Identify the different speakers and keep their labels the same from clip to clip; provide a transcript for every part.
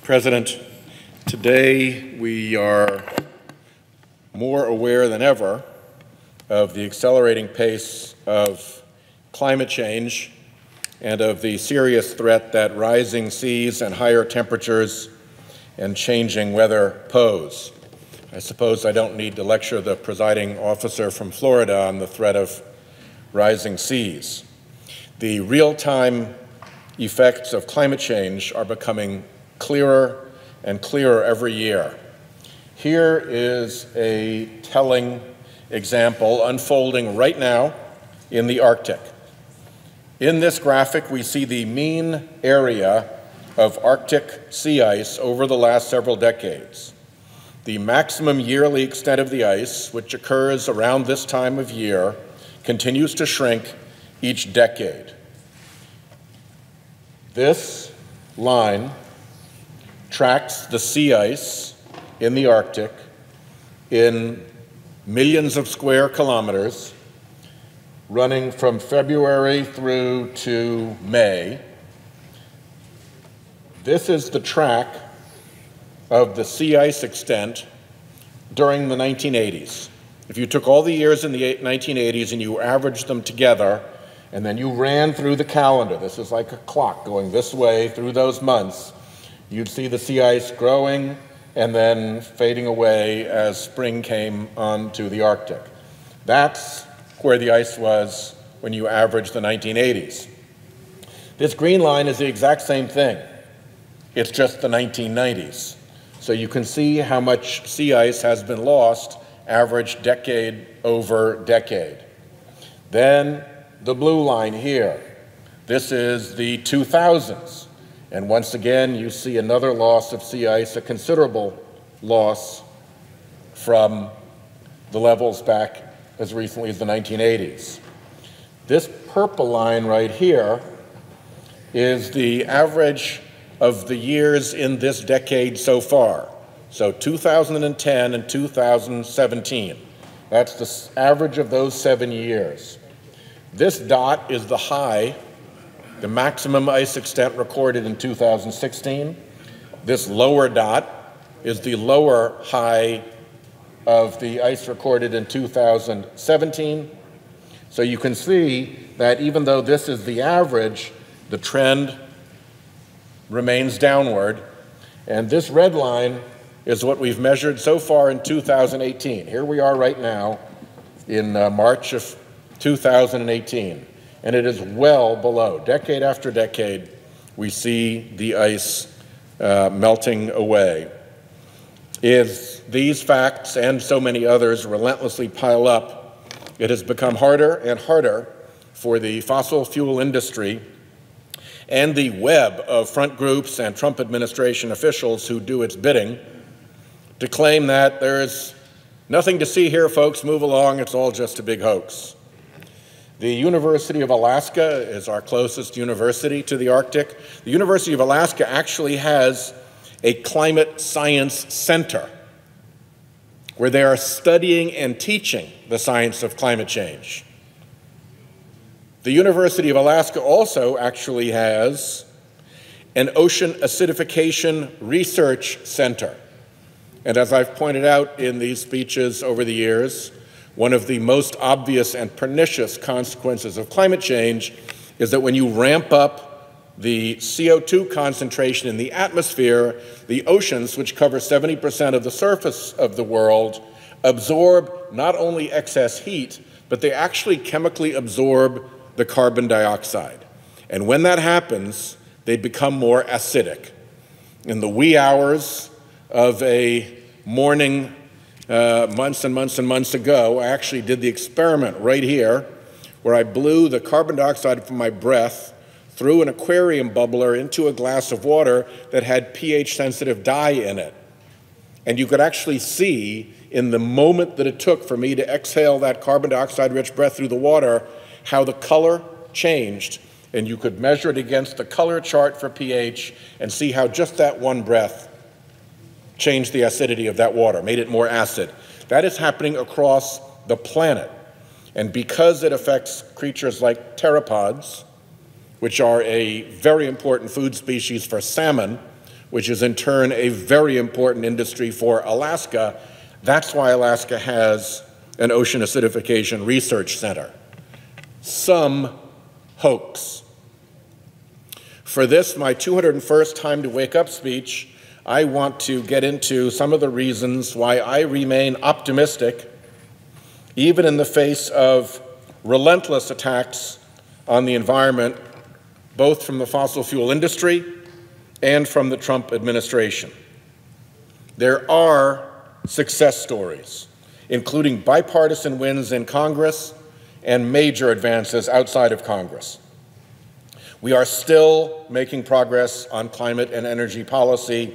Speaker 1: President, today we are more aware than ever of the accelerating pace of climate change and of the serious threat that rising seas and higher temperatures and changing weather pose. I suppose I don't need to lecture the presiding officer from Florida on the threat of rising seas. The real-time effects of climate change are becoming clearer and clearer every year. Here is a telling example unfolding right now in the Arctic. In this graphic, we see the mean area of Arctic sea ice over the last several decades. The maximum yearly extent of the ice, which occurs around this time of year, continues to shrink each decade. This line tracks the sea ice in the Arctic in millions of square kilometers, running from February through to May. This is the track of the sea ice extent during the 1980s. If you took all the years in the 1980s and you averaged them together, and then you ran through the calendar, this is like a clock going this way through those months, you'd see the sea ice growing and then fading away as spring came onto the Arctic. That's where the ice was when you average the 1980s. This green line is the exact same thing. It's just the 1990s. So you can see how much sea ice has been lost, average decade over decade. Then the blue line here. This is the 2000s. And once again, you see another loss of sea ice, a considerable loss from the levels back as recently as the 1980s. This purple line right here is the average of the years in this decade so far. So 2010 and 2017. That's the average of those 7 years. This dot is the high, the maximum ice extent recorded in 2016. This lower dot is the lower high of the ice recorded in 2017. So you can see that even though this is the average, the trend remains downward. And this red line is what we've measured so far in 2018. Here we are right now in March of 2018. And it is well below. Decade after decade, we see the ice melting away. If these facts and so many others relentlessly pile up, it has become harder and harder for the fossil fuel industry and the web of front groups and Trump administration officials who do its bidding to claim that there is nothing to see here, folks, move along, it's all just a big hoax. The University of Alaska is our closest university to the Arctic. The University of Alaska actually has a climate science center where they are studying and teaching the science of climate change. The University of Alaska also actually has an ocean acidification research center. And as I've pointed out in these speeches over the years, one of the most obvious and pernicious consequences of climate change is that when you ramp up the CO2 concentration in the atmosphere, the oceans, which cover 70% of the surface of the world, absorb not only excess heat, but they actually chemically absorb the carbon dioxide. And when that happens, they become more acidic. In the wee hours of a morning months and months and months ago, I actually did the experiment right here where I blew the carbon dioxide from my breath through an aquarium bubbler into a glass of water that had pH-sensitive dye in it. And you could actually see in the moment that it took for me to exhale that carbon dioxide-rich breath through the water how the color changed. And you could measure it against the color chart for pH and see how just that one breath changed the acidity of that water, made it more acid. That is happening across the planet. And because it affects creatures like pteropods, which are a very important food species for salmon, which is in turn a very important industry for Alaska. That's why Alaska has an ocean acidification research center. Some hoax. For this, my 201st Time to Wake Up speech, I want to get into some of the reasons why I remain optimistic, even in the face of relentless attacks on the environment, both from the fossil fuel industry and from the Trump administration. There are success stories, including bipartisan wins in Congress and major advances outside of Congress. We are still making progress on climate and energy policy,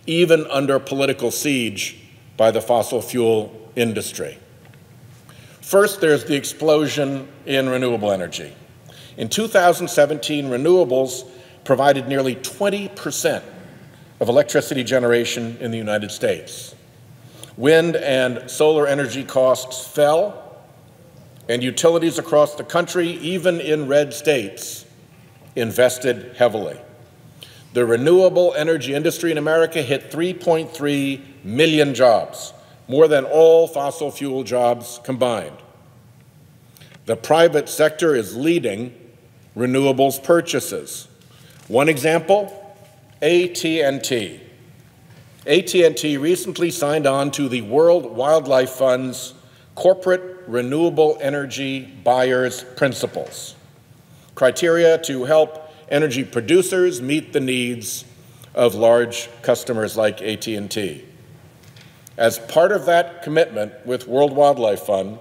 Speaker 1: even under political siege by the fossil fuel industry. First, there's the explosion in renewable energy. In 2017, renewables provided nearly 20% of electricity generation in the United States. Wind and solar energy costs fell, and utilities across the country, even in red states, invested heavily. The renewable energy industry in America hit 3.3 million jobs, more than all fossil fuel jobs combined. The private sector is leading renewables purchases. One example, AT&T. AT&T recently signed on to the World Wildlife Fund's Corporate Renewable Energy Buyers Principles, criteria to help energy producers meet the needs of large customers like AT&T. As part of that commitment with World Wildlife Fund,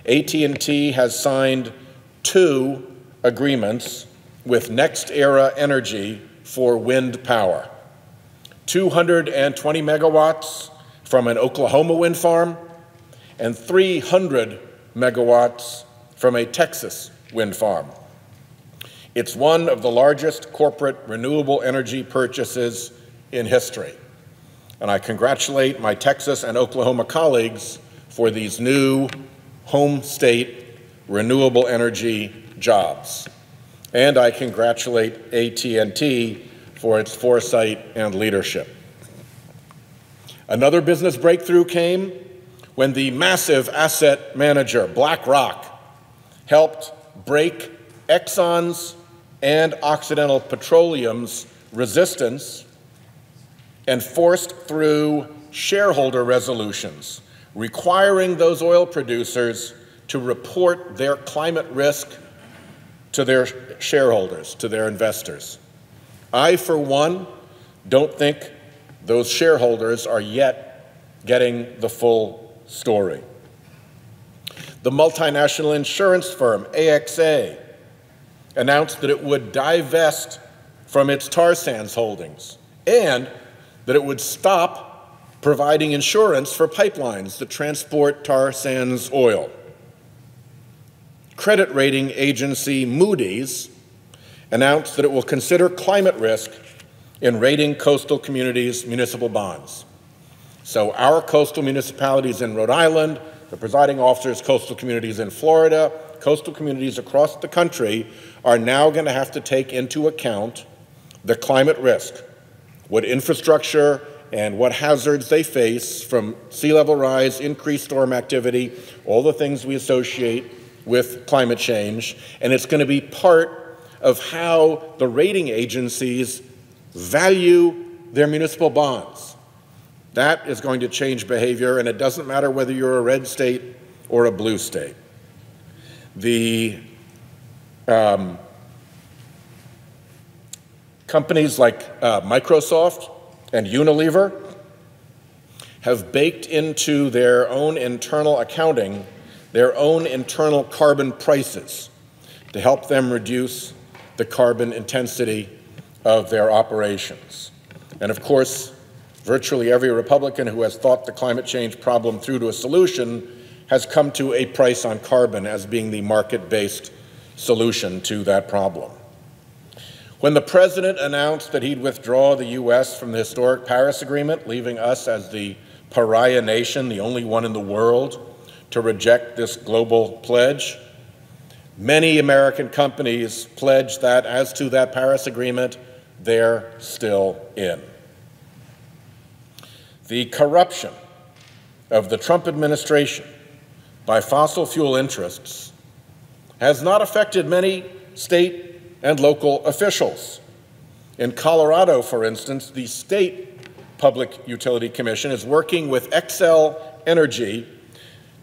Speaker 1: AT&T has signed 2 agreements with NextEra Energy for wind power. 220 megawatts from an Oklahoma wind farm and 300 megawatts from a Texas wind farm. It's one of the largest corporate renewable energy purchases in history. And I congratulate my Texas and Oklahoma colleagues for these new home state renewable energy jobs. And I congratulate AT&T for its foresight and leadership. Another business breakthrough came when the massive asset manager, BlackRock, helped break Exxon's and Occidental Petroleum's resistance and forced through shareholder resolutions requiring those oil producers to report their climate risk to their shareholders, to their investors. I, for one, don't think those shareholders are yet getting the full story. The multinational insurance firm, AXA, announced that it would divest from its tar sands holdings and that it would stop providing insurance for pipelines that transport tar sands oil. Credit rating agency Moody's announced that it will consider climate risk in rating coastal communities' municipal bonds. So our coastal municipalities in Rhode Island, the presiding officer's coastal communities in Florida, coastal communities across the country are now going to have to take into account the climate risk, what infrastructure and what hazards they face from sea level rise, increased storm activity, all the things we associate with climate change. And it's going to be part of how the rating agencies value their municipal bonds. That is going to change behavior, and it doesn't matter whether you're a red state or a blue state. The companies like Microsoft and Unilever have baked into their own internal accounting their own internal carbon prices to help them reduce the carbon intensity of their operations. And of course, virtually every Republican who has thought the climate change problem through to a solution has come to a price on carbon as being the market-based solution to that problem. When the president announced that he'd withdraw the U.S. from the historic Paris Agreement, leaving us as the pariah nation, the only one in the world to reject this global pledge, many American companies pledged that as to that Paris Agreement, they're still in. The corruption of the Trump administration by fossil fuel interests has not affected many state and local officials. In Colorado, for instance, the State Public Utility Commission is working with Xcel Energy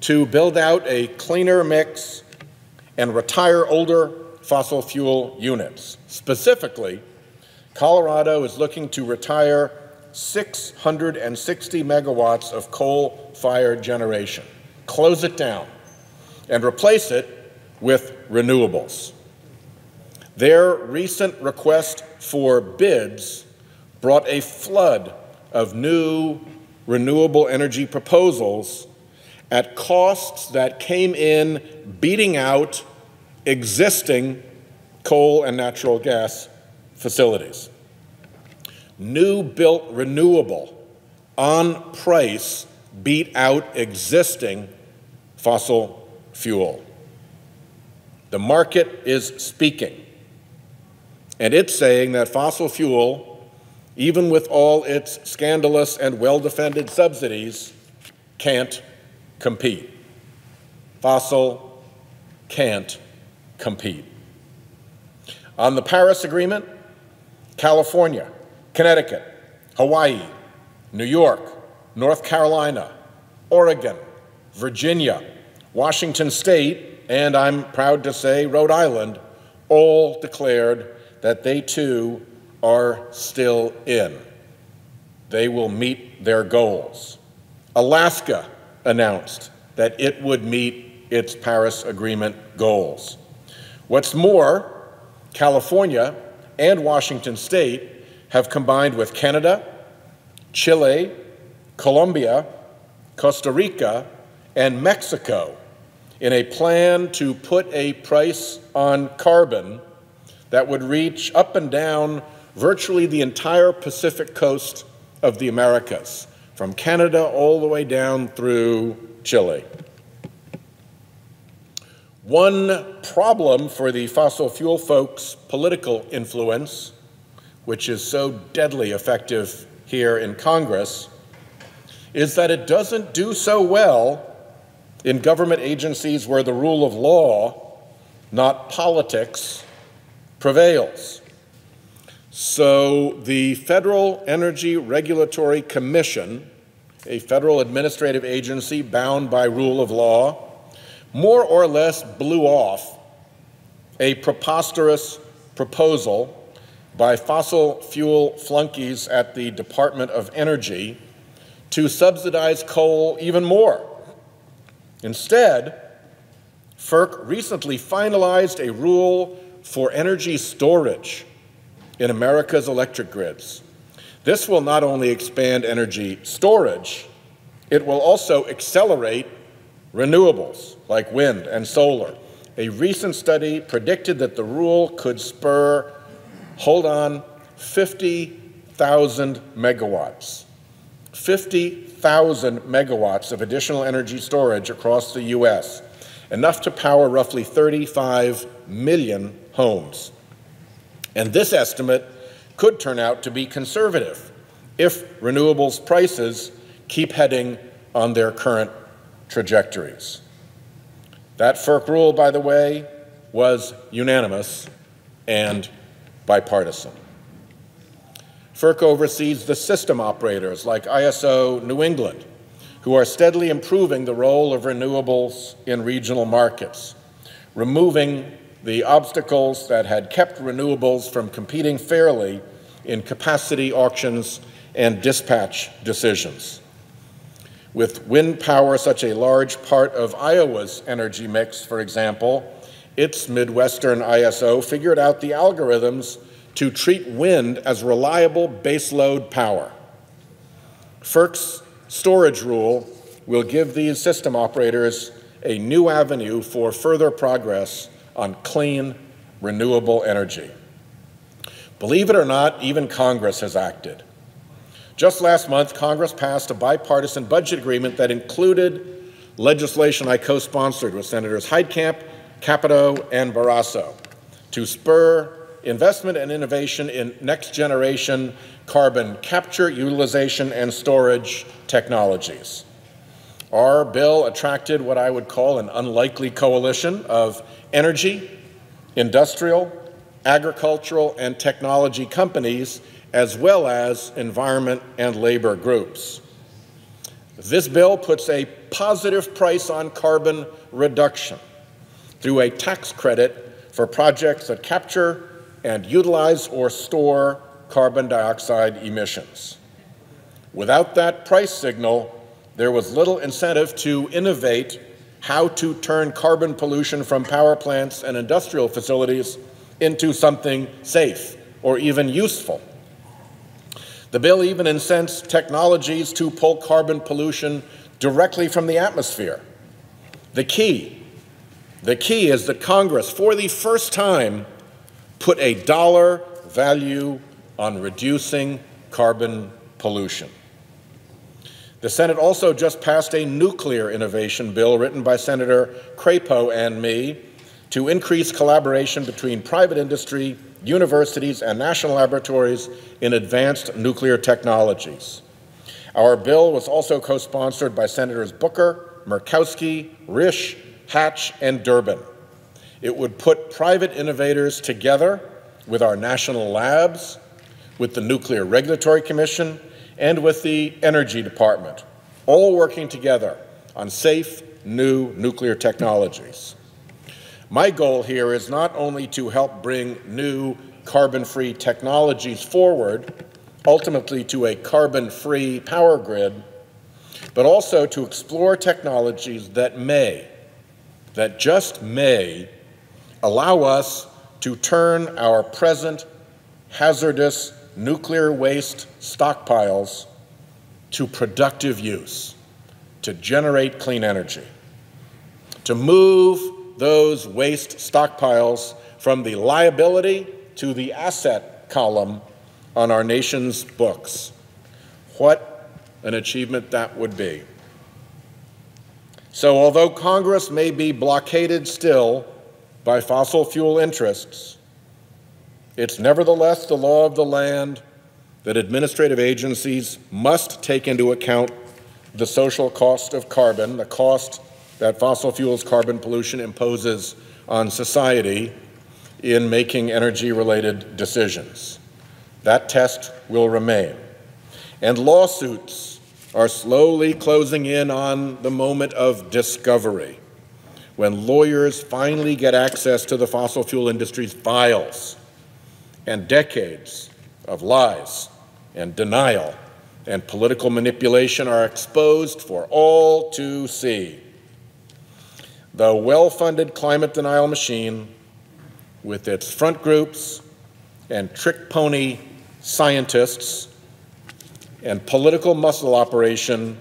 Speaker 1: to build out a cleaner mix and retire older fossil fuel units. Specifically, Colorado is looking to retire 660 megawatts of coal-fired generation, close it down, and replace it with renewables. Their recent request for bids brought a flood of new renewable energy proposals at costs that came in beating out existing coal and natural gas facilities. New built renewable on price beat out existing fossil fuel. The market is speaking, and it's saying that fossil fuel, even with all its scandalous and well-defended subsidies, can't compete. Fossil can't compete. On the Paris Agreement, California, Connecticut, Hawaii, New York, North Carolina, Oregon, Virginia, Washington State, and I'm proud to say Rhode Island, all declared that they too are still in. They will meet their goals. Alaska announced that it would meet its Paris Agreement goals. What's more, California and Washington State have combined with Canada, Chile, Colombia, Costa Rica, and Mexico in a plan to put a price on carbon that would reach up and down virtually the entire Pacific coast of the Americas, from Canada all the way down through Chile. One problem for the fossil fuel folks' political influence, which is so deadly effective here in Congress, is that it doesn't do so well in government agencies where the rule of law, not politics, prevails. So the Federal Energy Regulatory Commission, a federal administrative agency bound by rule of law, more or less blew off a preposterous proposal by fossil fuel flunkies at the Department of Energy to subsidize coal even more. Instead, FERC recently finalized a rule for energy storage in America's electric grids. This will not only expand energy storage, it will also accelerate renewables like wind and solar. A recent study predicted that the rule could spur, hold on, 50,000 megawatts. 50,000 megawatts of additional energy storage across the U.S., enough to power roughly 35 million homes. And this estimate could turn out to be conservative if renewables prices keep heading on their current trajectories. That FERC rule, by the way, was unanimous and bipartisan. FERC oversees the system operators like ISO New England, who are steadily improving the role of renewables in regional markets, removing the obstacles that had kept renewables from competing fairly in capacity auctions and dispatch decisions. With wind power such a large part of Iowa's energy mix, for example, its Midwestern ISO figured out the algorithms to treat wind as reliable baseload power. FERC's storage rule will give these system operators a new avenue for further progress on clean, renewable energy. Believe it or not, even Congress has acted. Just last month, Congress passed a bipartisan budget agreement that included legislation I co-sponsored with Senators Heitkamp, Capito, and Barrasso to spur investment and innovation in next-generation carbon capture, utilization, and storage technologies. Our bill attracted what I would call an unlikely coalition of energy, industrial, agricultural, and technology companies, as well as environment and labor groups. This bill puts a positive price on carbon reduction through a tax credit for projects that capture and utilize or store carbon dioxide emissions. Without that price signal, there was little incentive to innovate how to turn carbon pollution from power plants and industrial facilities into something safe or even useful. The bill even incents technologies to pull carbon pollution directly from the atmosphere. The key is that Congress, for the first time, put a dollar value on reducing carbon pollution. The Senate also just passed a nuclear innovation bill written by Senator Crapo and me to increase collaboration between private industry, universities, and national laboratories in advanced nuclear technologies. Our bill was also co-sponsored by Senators Booker, Murkowski, Risch, Hatch, and Durbin. It would put private innovators together with our national labs, with the Nuclear Regulatory Commission, and with the Energy Department, all working together on safe, new nuclear technologies. My goal here is not only to help bring new carbon-free technologies forward, ultimately to a carbon-free power grid, but also to explore technologies that just may, allow us to turn our present hazardous nuclear waste stockpiles to productive use, to generate clean energy, to move those waste stockpiles from the liability to the asset column on our nation's books. What an achievement that would be. So although Congress may be blockaded still by fossil fuel interests, it's nevertheless the law of the land that administrative agencies must take into account the social cost of carbon, the cost that fossil fuels carbon pollution imposes on society in making energy-related decisions. That test will remain. And lawsuits are slowly closing in on the moment of discovery, when lawyers finally get access to the fossil fuel industry's files, and decades of lies and denial and political manipulation are exposed for all to see. The well-funded climate denial machine, with its front groups and trick pony scientists and political muscle operation,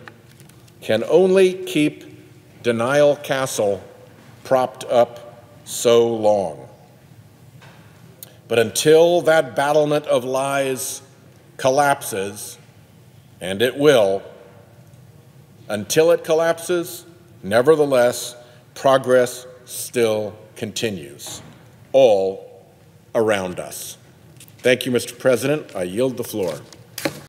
Speaker 1: can only keep denial castle propped up so long. But until that battlement of lies collapses, and it will, until it collapses, nevertheless, progress still continues, all around us. Thank you, Mr. President. I yield the floor.